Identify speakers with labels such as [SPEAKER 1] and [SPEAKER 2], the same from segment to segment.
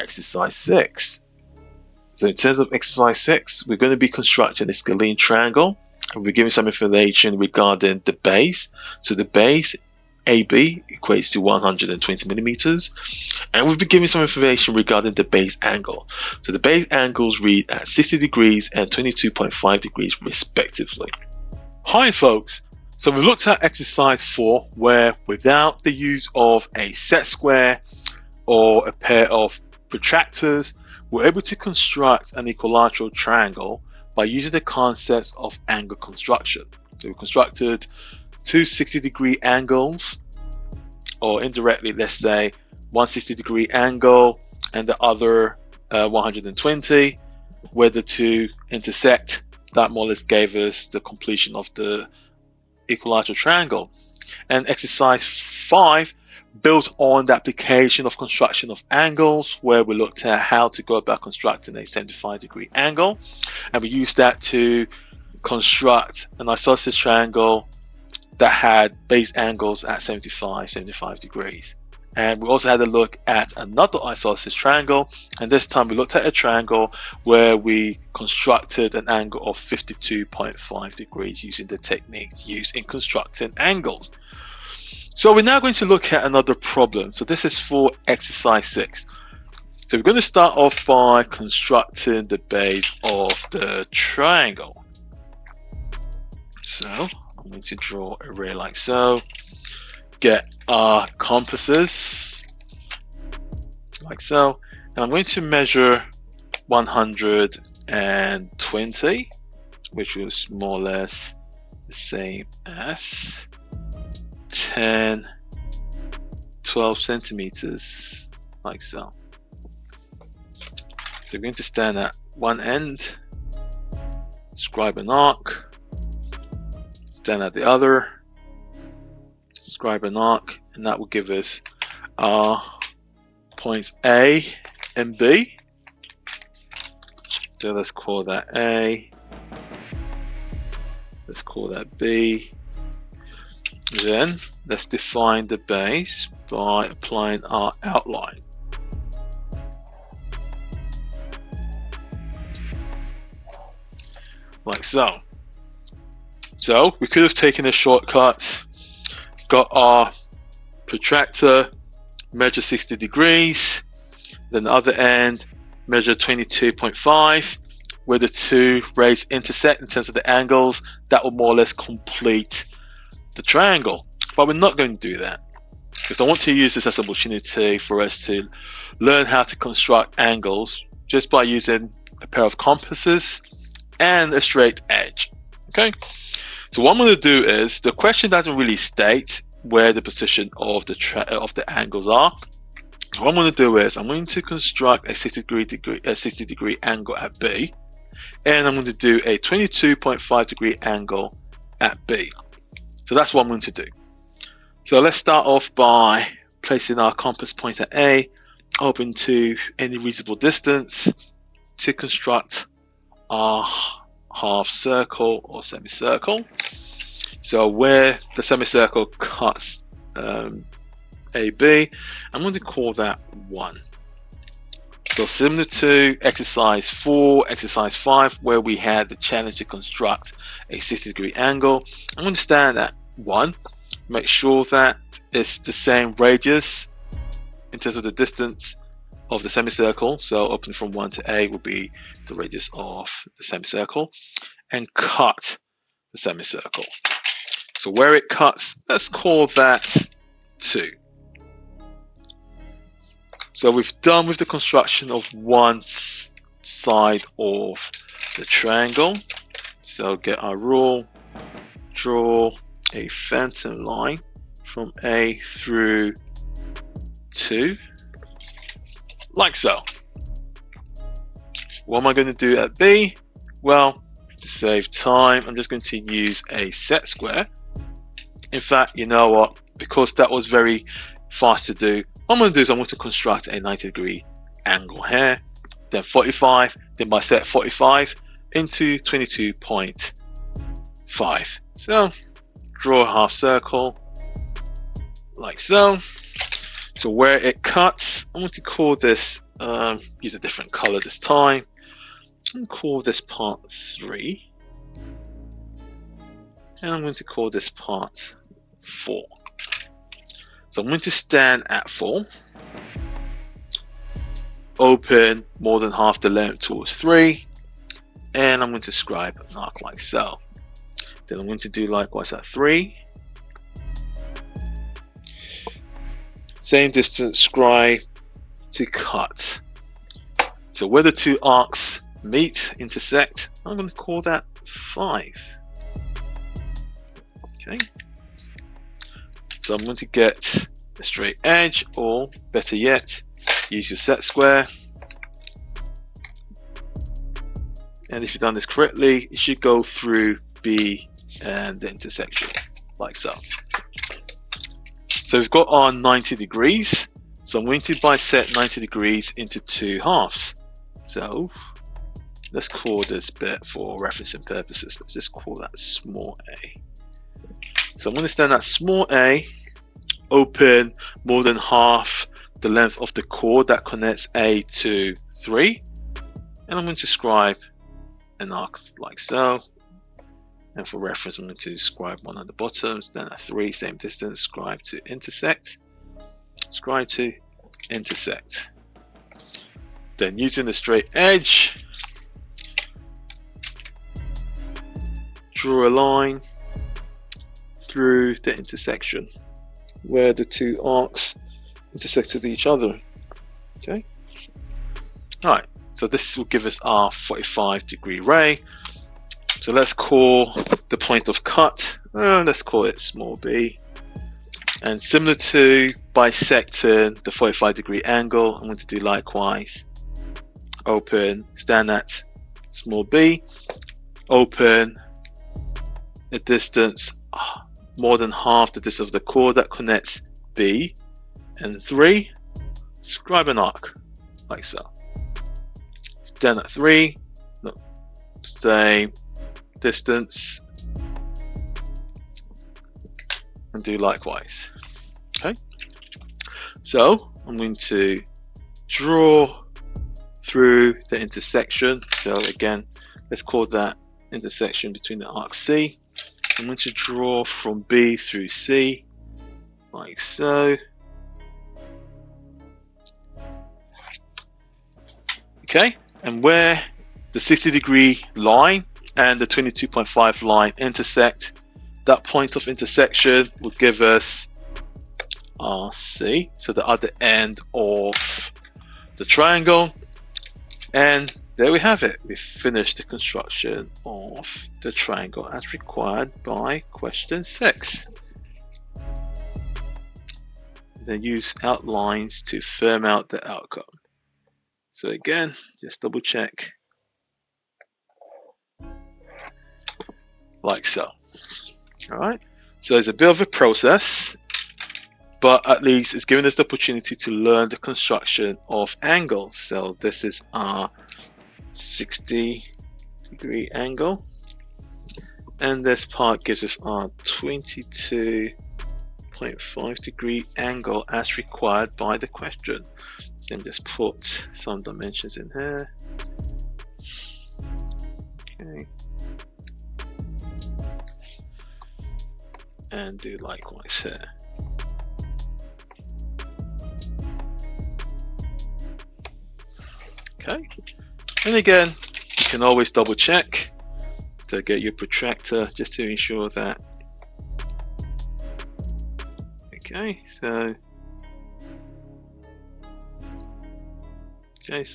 [SPEAKER 1] exercise 6. So in terms of exercise 6, we're going to be constructing a scalene triangle. We're giving some information regarding the base. So the base AB equates to 120 millimeters, and we've been giving some information regarding the base angle. So the base angles read at 60 degrees and 22.5 degrees respectively.
[SPEAKER 2] Hi folks, so we looked at exercise 4 where without the use of a set square or a pair of protractors, we're able to construct an equilateral triangle by using the concepts of angle construction. So we constructed two 60-degree angles, or indirectly let's say one 60-degree angle and the other 120, where the two intersect. That more or less gave us the completion of the equilateral triangle. And exercise 5 built on the application of construction of angles, where we looked at how to go about constructing a 75-degree angle, and we used that to construct an isosceles triangle that had base angles at 75 degrees. And we also had a look at another isosceles triangle, and this time we looked at a triangle where we constructed an angle of 52.5 degrees using the techniques used in constructing angles. So we're now going to look at another problem. So this is for exercise 6. So we're going to start off by constructing the base of the triangle. So I'm going to draw a ray like so. Get our compasses like so, and I'm going to measure 120, which was more or less the same as 12 centimeters, like so. So we're going to stand at one end, scribe an arc, stand at the other, scribe an arc, and that will give us our points A and B. So let's call that A, let's call that B. Then let's define the base by applying our outline. Like so. So we could have taken a shortcut, got our protractor, measure 60 degrees, then the other end measure 22.5, where the two rays intersect in terms of the angles. That will more or less complete the triangle. But we're not going to do that, because I want to use this as an opportunity for us to learn how to construct angles just by using a pair of compasses and a straight edge. Okay, so what I'm going to do is, the question doesn't really state where the position of the angles are. So what I'm going to do is, I'm going to construct a 60 degree angle at B, and I'm going to do a 22.5 degree angle at B. So that's what I'm going to do. So let's start off by placing our compass point at A, open to any reasonable distance, to construct our half circle or semicircle. So where the semicircle cuts AB, I'm going to call that 1. So similar to exercise 4, exercise 5, where we had the challenge to construct a 60 degree angle, I'm going to stand at 1, make sure that it's the same radius in terms of the distance of the semicircle. So opening from 1 to A will be the radius of the semicircle, and cut the semicircle. So where it cuts, let's call that 2. So we've done with the construction of one side of the triangle. So get our rule, draw a phantom line from A through 2, like so. What am I going to do at B? Well, to save time, I'm just going to use a set square. In fact, you know what? Because that was very fast to do, what I'm going to do is I'm going to construct a 90 degree angle here, then 45, then by set 45 into 22.5. So draw a half circle like so. So where it cuts, I'm going to call this, use a different color this time. I'm going to call this part 3. And I'm going to call this part 4. So I'm going to stand at 4. Open more than half the length towards 3. And I'm going to scribe an arc like so. Then I'm going to do likewise at 3. Same distance scribe to cut. So where the two arcs meet, intersect, I'm going to call that 5. Okay. So I'm going to get a straight edge, or better yet, use your set square. And if you've done this correctly, it should go through B and the intersection, like so. So we've got our 90 degrees. So I'm going to bisect 90 degrees into 2 halves. So let's call this bit, for referencing purposes, let's just call that small a. So I'm going to stand at small a, open more than half the length of the chord that connects A to 3, and I'm going to scribe an arc like so. And for reference, I'm going to scribe one at the bottom, then at 3, same distance, scribe to intersect, scribe to intersect. Then using the straight edge, draw a line through the intersection where the two arcs intersect with each other. Okay. Alright, so this will give us our 45-degree ray. So let's call the point of cut, let's call it small b. And similar to bisecting the 45-degree angle, I'm going to do likewise. Open, stand at small b, open a distance more than half the distance of the chord that connects B and 3, scribe an arc like so. Stand at 3, no, same distance, and do likewise. Okay, so I'm going to draw through the intersection. So again, let's call that intersection between the arc C. I'm going to draw from B through C, like so. Okay, and where the 60-degree line and the 22.5 line intersect, that point of intersection will give us RC, so the other end of the triangle. And there we have it. We've finished the construction of the triangle as required by question 6. Then use outlines to firm out the outcome. So again, just double check. Like so. Alright, so it's a bit of a process, but at least it's given us the opportunity to learn the construction of angles. So this is our 60-degree angle, and this part gives us our 22.5 degree angle as required by the question. Then just put some dimensions in here. Okay, and do likewise here. Okay, and again, you can always double check to get your protractor just to ensure that. Okay, so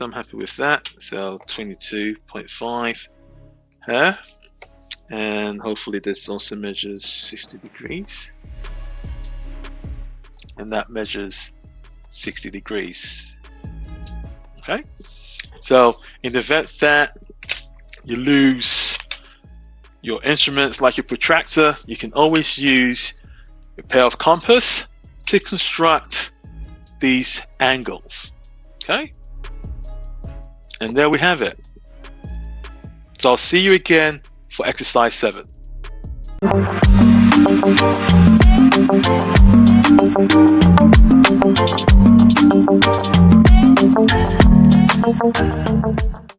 [SPEAKER 2] I'm happy with that. So 22.5 here, and hopefully this also measures 60 degrees, and that measures 60 degrees. Okay, so in the event that you lose your instruments like your protractor, you can always use a pair of compass to construct these angles. Okay, and there we have it. So I'll see you again for exercise 7.